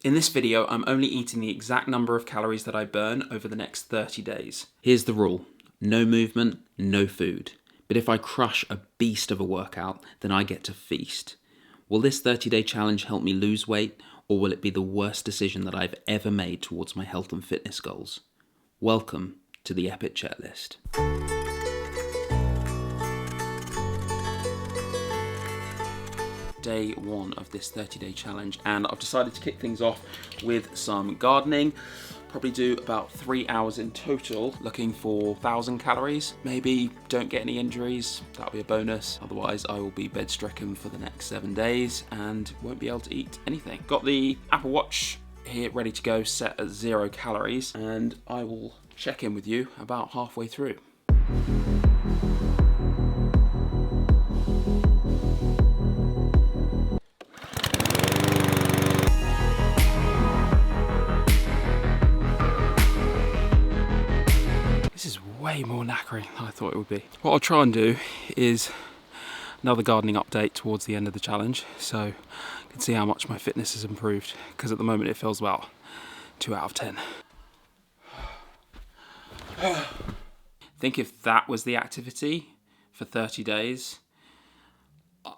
In this video, I'm only eating the exact number of calories that I burn over the next 30 days. Here's the rule: no movement, no food. But if I crush a beast of a workout, then I get to feast. Will this 30-day challenge help me lose weight, or will it be the worst decision that I've ever made towards my health and fitness goals? Welcome to the Epic Checklist. Day one of this 30-day challenge, and I've decided to kick things off with some gardening. Probably do about 3 hours in total, looking for 1,000 calories. Maybe don't get any injuries, that'll be a bonus. Otherwise, I will be bed-stricken for the next 7 days and won't be able to eat anything. Got the Apple Watch here ready to go, set at 0 calories, and I will check in with you about halfway through. Way more knackering than I thought it would be. What I'll try and do is another gardening update towards the end of the challenge, so you can see how much my fitness has improved, because at the moment it feels about 2 out of 10. I think if that was the activity for 30 days,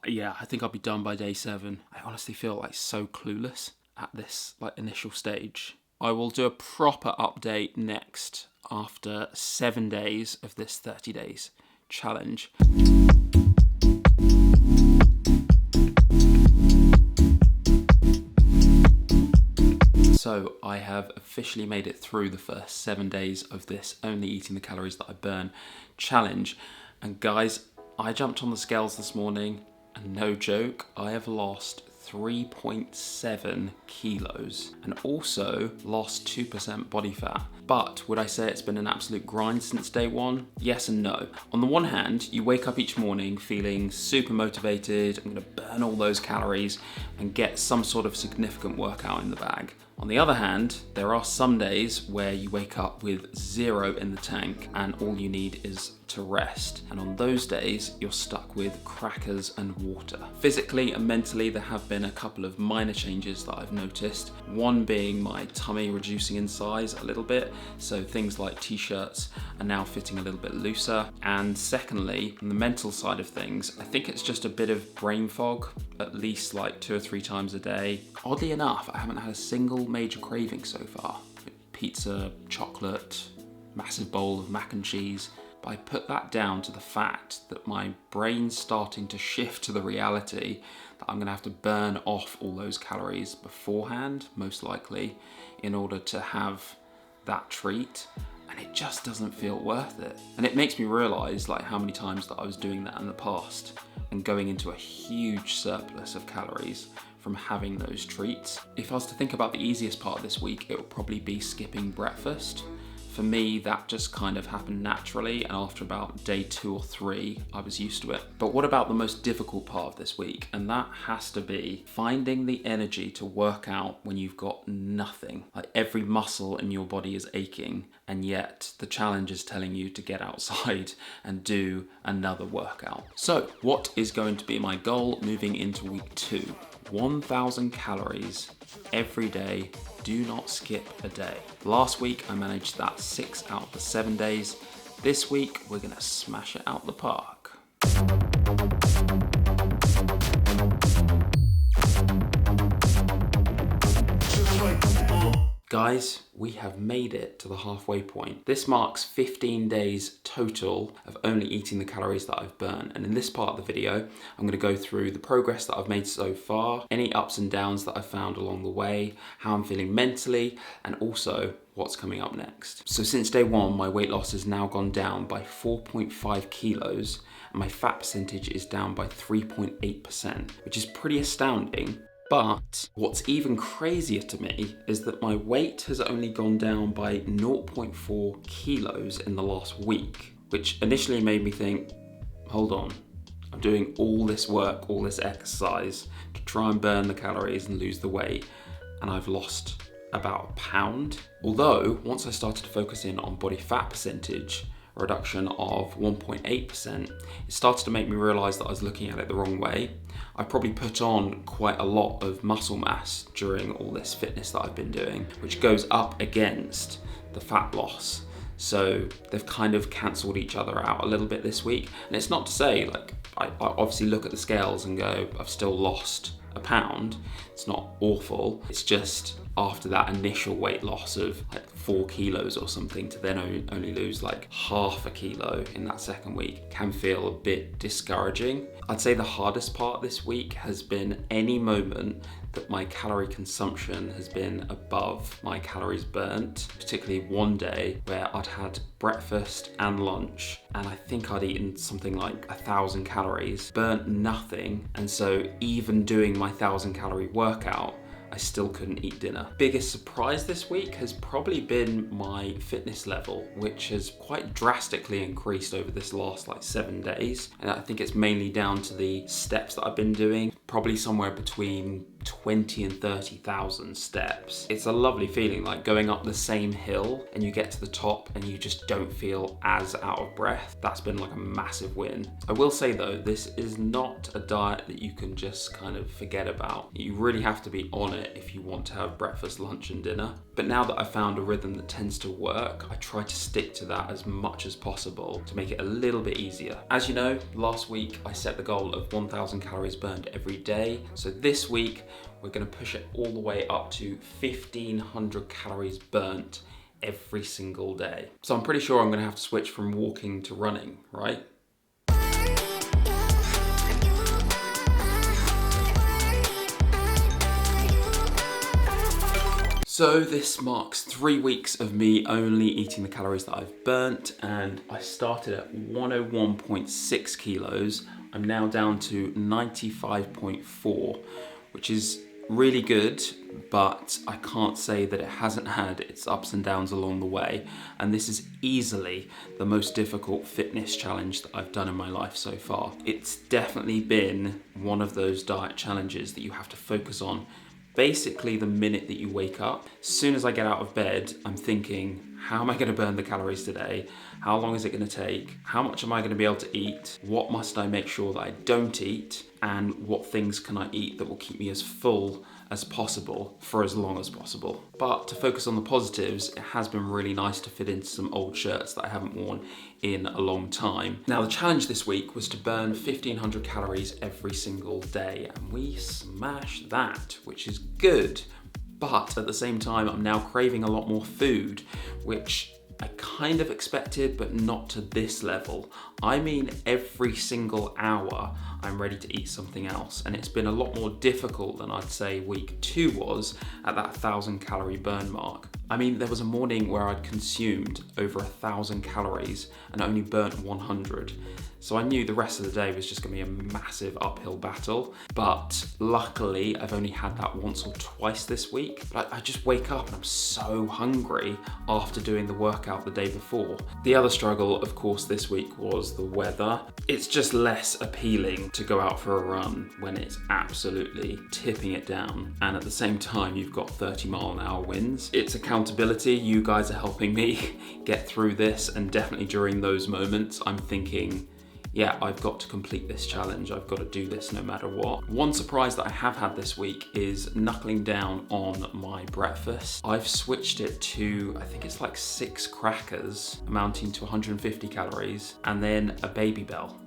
yeah, I think I'll be done by day 7. I honestly feel like so clueless at this initial stage. I will do a proper update next after 7 days of this 30 days challenge. So I have officially made it through the first 7 days of this only eating the calories that I burn challenge. And guys, I jumped on the scales this morning and no joke, I have lost 3.7 kilos and also lost 2% body fat. But would I say it's been an absolute grind since day one? Yes and no. On the one hand, you wake up each morning feeling super motivated, I'm gonna burn all those calories and get some sort of significant workout in the bag. On the other hand, there are some days where you wake up with 0 in the tank and all you need is to rest. And on those days, you're stuck with crackers and water. Physically and mentally, there have been a couple of minor changes that I've noticed. One being my tummy reducing in size a little bit. So things like t-shirts are now fitting a little bit looser. And secondly, on the mental side of things, I think it's just a bit of brain fog, at least 2 or 3 times a day. Oddly enough, I haven't had a single major craving so far. Pizza, chocolate, massive bowl of mac and cheese. But I put that down to the fact that my brain's starting to shift to the reality that I'm gonna have to burn off all those calories beforehand, most likely, in order to have that treat. And it just doesn't feel worth it. And it makes me realize how many times that I was doing that in the past and going into a huge surplus of calories from having those treats. If I was to think about the easiest part of this week, it would probably be skipping breakfast. For me, that just kind of happened naturally, and after about day 2 or 3, I was used to it. But what about the most difficult part of this week? And that has to be finding the energy to work out when you've got nothing. Every muscle in your body is aching, and yet the challenge is telling you to get outside and do another workout. So, what is going to be my goal moving into week 2? 1,000 calories every day. Do not skip a day. Last week I managed that 6 out of the 7 days. This week we're gonna smash it out the park. Guys, we have made it to the halfway point. This marks 15 days total of only eating the calories that I've burned. And in this part of the video, I'm gonna go through the progress that I've made so far, any ups and downs that I've found along the way, how I'm feeling mentally, and also what's coming up next. So since day 1, my weight loss has now gone down by 4.5 kilos, and my fat percentage is down by 3.8%, which is pretty astounding. But what's even crazier to me is that my weight has only gone down by 0.4 kilos in the last week, which initially made me think, hold on, I'm doing all this work, all this exercise to try and burn the calories and lose the weight, and I've lost about £1. Although, once I started to focus in on body fat percentage, a reduction of 1.8%, it started to make me realise that I was looking at it the wrong way. I probably put on quite a lot of muscle mass during all this fitness that I've been doing, which goes up against the fat loss. So they've kind of cancelled each other out a little bit this week. And it's not to say, like, I obviously look at the scales and go, I've still lost a pound. It's not awful. It's just after that initial weight loss of like 4 kilos or something, to then only lose like half a kilo in that second week can feel a bit discouraging. I'd say the hardest part this week has been any moment that my calorie consumption has been above my calories burnt, particularly one day where I'd had breakfast and lunch and I think I'd eaten something like 1,000 calories, burnt nothing, and so even doing my 1,000 calorie workout, I still couldn't eat dinner. Biggest surprise this week has probably been my fitness level, which has quite drastically increased over this last like 7 days. And I think it's mainly down to the steps that I've been doing, probably somewhere between 20 and 30,000 steps. It's a lovely feeling, like going up the same hill and you get to the top and you just don't feel as out of breath. That's been like a massive win. I will say though, this is not a diet that you can just kind of forget about. You really have to be on it if you want to have breakfast, lunch and dinner. But now that I've found a rhythm that tends to work, I try to stick to that as much as possible to make it a little bit easier. As you know, last week I set the goal of 1,000 calories burned every day. So this week, we're going to push it all the way up to 1,500 calories burnt every single day. So I'm pretty sure I'm going to have to switch from walking to running, right? So this marks 3 weeks of me only eating the calories that I've burnt, and I started at 101.6 kilos. I'm now down to 95.4, which is really good, but I can't say that it hasn't had its ups and downs along the way. And this is easily the most difficult fitness challenge that I've done in my life so far. It's definitely been one of those diet challenges that you have to focus on basically the minute that you wake up. As soon as I get out of bed, I'm thinking, how am I going to burn the calories today? How long is it going to take? How much am I going to be able to eat? What must I make sure that I don't eat? And what things can I eat that will keep me as full as possible for as long as possible? But to focus on the positives, it has been really nice to fit into some old shirts that I haven't worn in a long time. Now, the challenge this week was to burn 1,500 calories every single day, and we smashed that, which is good. But at the same time, I'm now craving a lot more food, which I kind of expected, but not to this level. I mean, every single hour, I'm ready to eat something else. And it's been a lot more difficult than I'd say week 2 was at that 1,000 calorie burn mark. I mean, there was a morning where I'd consumed over 1,000 calories and only burnt 100. So I knew the rest of the day was just gonna be a massive uphill battle. But luckily, I've only had that once or twice this week. But I just wake up and I'm so hungry after doing the workout the day before. The other struggle, of course, this week was the weather. It's just less appealing to go out for a run when it's absolutely tipping it down. And at the same time, you've got 30-mile-an-hour winds. It's accountability. You guys are helping me get through this. And definitely during those moments, I'm thinking, yeah, I've got to complete this challenge. I've got to do this no matter what. One surprise that I have had this week is knuckling down on my breakfast. I've switched it to, I think it's like 6 crackers amounting to 150 calories and then a Baby Bell.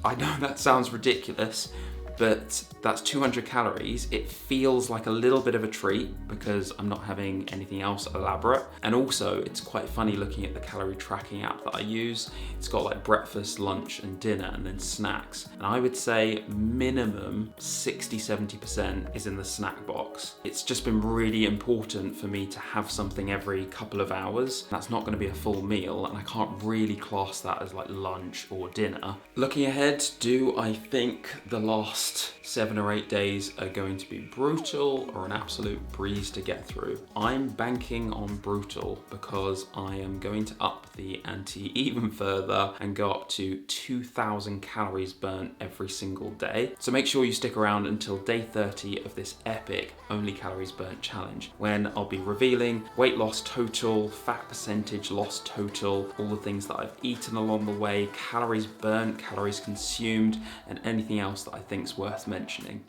I know that sounds ridiculous, but that's 200 calories. It feels like a little bit of a treat because I'm not having anything else elaborate. And also it's quite funny looking at the calorie tracking app that I use. It's got like breakfast, lunch and dinner and then snacks. And I would say minimum 60-70% is in the snack box. It's just been really important for me to have something every couple of hours. That's not gonna be a full meal and I can't really class that as like lunch or dinner. Looking ahead, do I think the last first 7 or 8 days are going to be brutal or an absolute breeze to get through. I'm banking on brutal because I am going to up the ante even further and go up to 2,000 calories burnt every single day. So make sure you stick around until day 30 of this epic only calories burnt challenge, when I'll be revealing weight loss total, fat percentage loss total, all the things that I've eaten along the way, calories burnt, calories consumed, and anything else that I think is worth mentioning.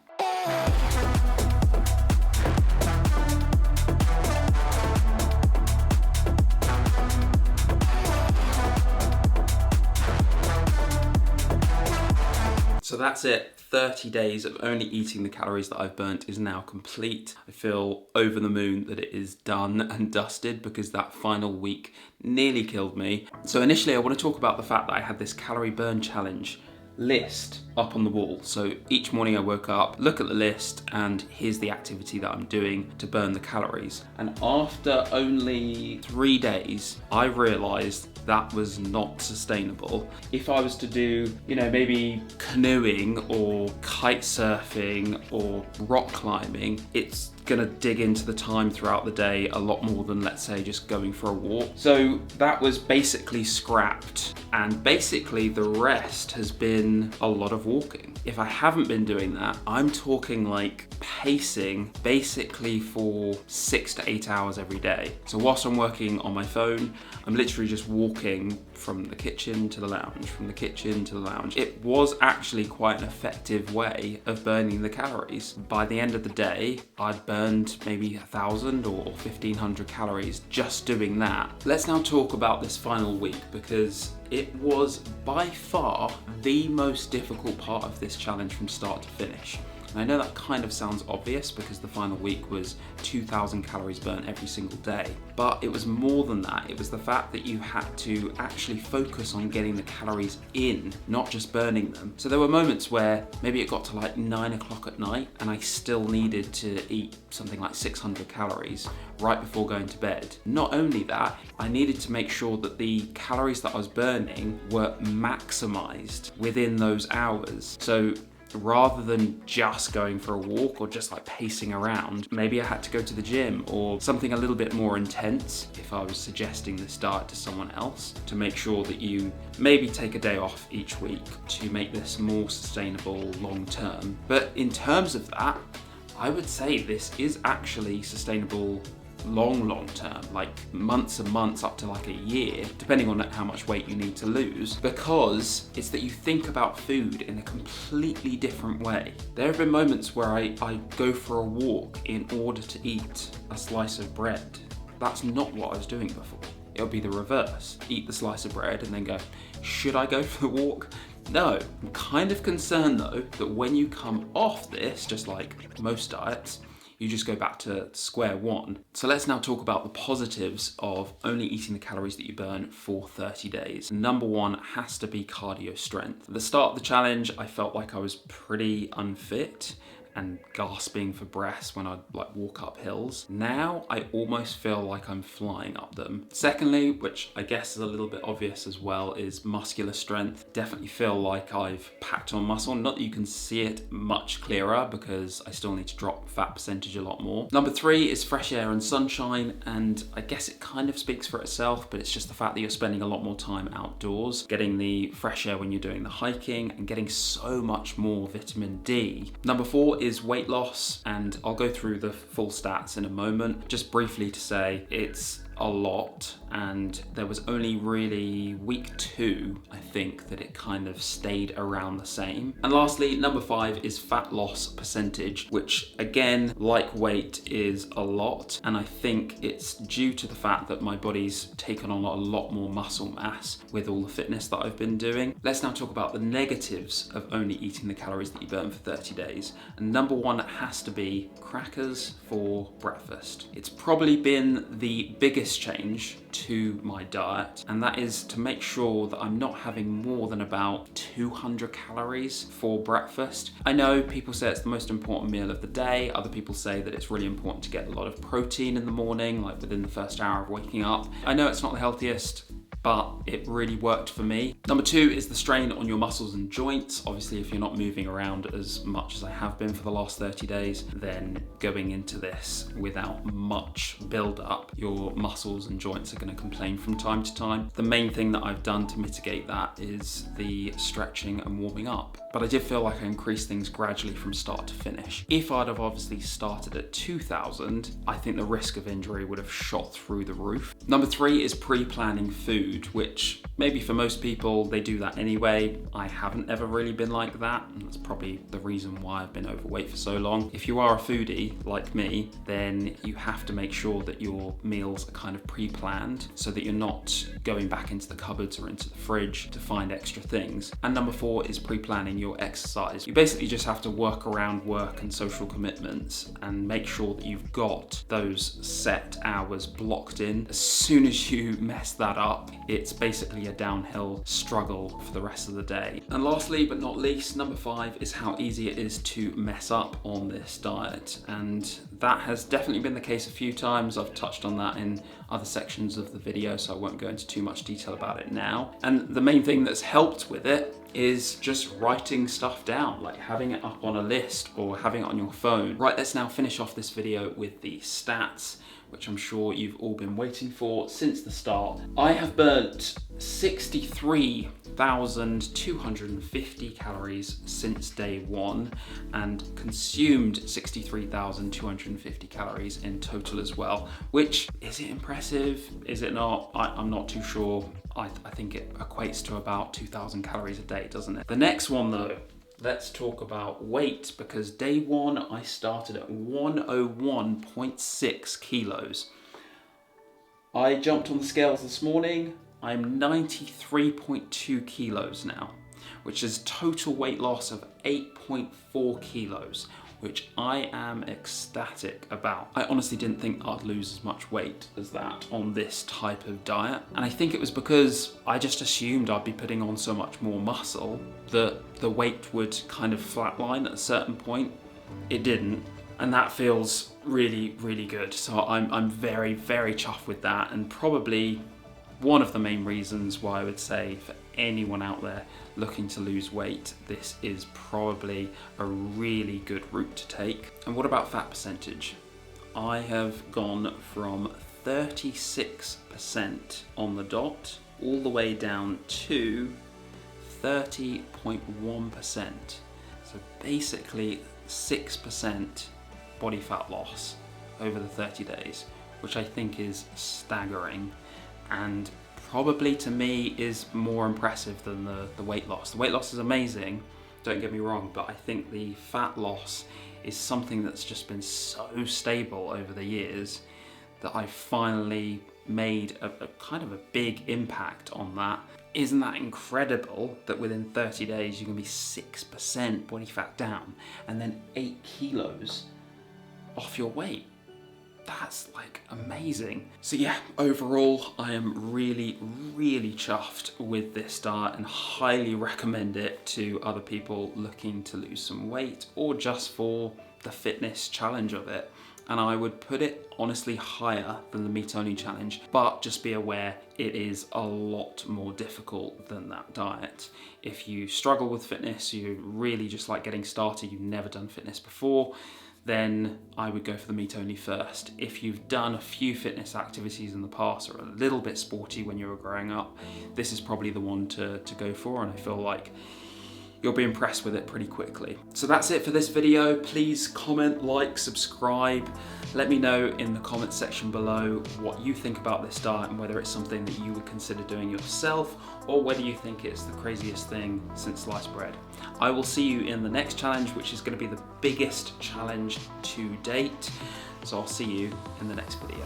So that's it. 30 days of only eating the calories that I've burnt is now complete. I feel over the moon that it is done and dusted because that final week nearly killed me. So initially I want to talk about the fact that I had this calorie burn challenge list up on the wall. So each morning I woke up, look at the list, and here's the activity that I'm doing to burn the calories. And after only 3 days, I realized that was not sustainable. If I was to do, maybe canoeing or kite surfing or rock climbing, it's gonna dig into the time throughout the day a lot more than, let's say, just going for a walk. So that was basically scrapped, and basically the rest has been a lot of walking. If I haven't been doing that, I'm talking like pacing basically for 6 to 8 hours every day. So whilst I'm working on my phone, I'm literally just walking from the kitchen to the lounge, from the kitchen to the lounge. It was actually quite an effective way of burning the calories. By the end of the day, I'd burned maybe 1,000 or 1,500 calories just doing that. Let's now talk about this final week, because it was by far the most difficult part of this challenge from start to finish. And I know that kind of sounds obvious because the final week was 2,000 calories burnt every single day, but it was more than that. It was the fact that you had to actually focus on getting the calories in, not just burning them. So there were moments where maybe it got to like 9 o'clock at night and I still needed to eat something like 600 calories right before going to bed. Not only that, I needed to make sure that the calories that I was burning were maximized within those hours. So rather than just going for a walk or just like pacing around, maybe I had to go to the gym or something a little bit more intense if I was suggesting this diet to someone else, to make sure that you maybe take a day off each week to make this more sustainable long term. But in terms of that, I would say this is actually sustainable long term, like months and months up to like a year, depending on how much weight you need to lose, because it's that you think about food in a completely different way. There have been moments where I go for a walk in order to eat a slice of bread. That's not what I was doing before. It'll be the reverse. Eat the slice of bread and then go, should I go for the walk? No. I'm kind of concerned though that when you come off this, just like most diets, you just go back to square one. So let's now talk about the positives of only eating the calories that you burn for 30 days. Number one has to be cardio strength. At the start of the challenge, I felt like I was pretty unfit and gasping for breath when I'd like walk up hills. Now I almost feel like I'm flying up them. Secondly, which I guess is a little bit obvious as well, is muscular strength. Definitely feel like I've packed on muscle. Not that you can see it much clearer because I still need to drop fat percentage a lot more. Number three is fresh air and sunshine, and I guess it kind of speaks for itself, but it's just the fact that you're spending a lot more time outdoors, getting the fresh air when you're doing the hiking and getting so much more vitamin D. Number four is weight loss, and I'll go through the full stats in a moment. Just briefly to say, it's a lot, and there was only really week 2, I think, that it kind of stayed around the same. And lastly, number 5 is fat loss percentage, which again, like weight, is a lot, and I think it's due to the fact that my body's taken on a lot more muscle mass with all the fitness that I've been doing. Let's now talk about the negatives of only eating the calories that you burn for 30 days. And number 1 has to be crackers for breakfast. It's probably been the biggest change to my diet, and that is to make sure that I'm not having more than about 200 calories for breakfast. I know people say it's the most important meal of the day. Other people say that it's really important to get a lot of protein in the morning, like within the first hour of waking up. I know it's not the healthiest, but it really worked for me. Number 2 is the strain on your muscles and joints. Obviously, if you're not moving around as much as I have been for the last 30 days, then going into this without much build up, your muscles and joints are going to complain from time to time. The main thing that I've done to mitigate that is the stretching and warming up. But I did feel like I increased things gradually from start to finish. If I'd have obviously started at 2000, I think the risk of injury would have shot through the roof. Number 3 is pre-planning food, which maybe for most people, they do that anyway. I haven't ever really been like that, and that's probably the reason why I've been overweight for so long. If you are a foodie like me, then you have to make sure that your meals are kind of pre-planned so that you're not going back into the cupboards or into the fridge to find extra things. And number 4 is pre-planning your exercise. You basically just have to work around work and social commitments and make sure that you've got those set hours blocked in. As soon as you mess that up, it's basically a downhill struggle for the rest of the day. And lastly, but not least, number 5 is how easy it is to mess up on this diet. And that has definitely been the case a few times. I've touched on that in other sections of the video, so I won't go into too much detail about it now. And the main thing that's helped with it is just writing stuff down, like having it up on a list or having it on your phone. Right, let's now finish off this video with the stats, which I'm sure you've all been waiting for since the start. I have burnt 63,250 calories since day 1 and consumed 63,250 calories in total as well, which, is it impressive? Is it not? I'm not too sure. I think it equates to about 2,000 calories a day, doesn't it? The next one though, let's talk about weight, because day 1 I started at 101.6 kilos. I jumped on the scales this morning. I'm 93.2 kilos now, which is total weight loss of 8.4 kilos, which I am ecstatic about. I honestly didn't think I'd lose as much weight as that on this type of diet. And I think it was because I just assumed I'd be putting on so much more muscle that the weight would kind of flatline at a certain point. It didn't. And that feels really, really good. So I'm very, very chuffed with that, and probably one of the main reasons why I would say for anyone out there looking to lose weight, this is probably a really good route to take. And what about fat percentage? I have gone from 36% on the dot all the way down to 30.1%. So basically 6% body fat loss over the 30 days, which I think is staggering, and probably to me is more impressive than the weight loss. The weight loss is amazing, don't get me wrong, but I think the fat loss is something that's just been so stable over the years that I finally made a kind of a big impact on that. Isn't that incredible that within 30 days you can be 6% body fat down and then 8 kilos off your weight? That's like amazing. So yeah, overall, I am really, really chuffed with this diet and highly recommend it to other people looking to lose some weight or just for the fitness challenge of it. And I would put it honestly higher than the meat only challenge, but just be aware it is a lot more difficult than that diet. If you struggle with fitness, you really just like getting started, you've never done fitness before, then I would go for the meat only first. If you've done a few fitness activities in the past or a little bit sporty when you were growing up, this is probably the one to go for, and I feel like you'll be impressed with it pretty quickly. So that's it for this video. Please comment, like, subscribe. Let me know in the comment section below what you think about this diet and whether it's something that you would consider doing yourself or whether you think it's the craziest thing since sliced bread. I will see you in the next challenge, which is going to be the biggest challenge to date. So I'll see you in the next video.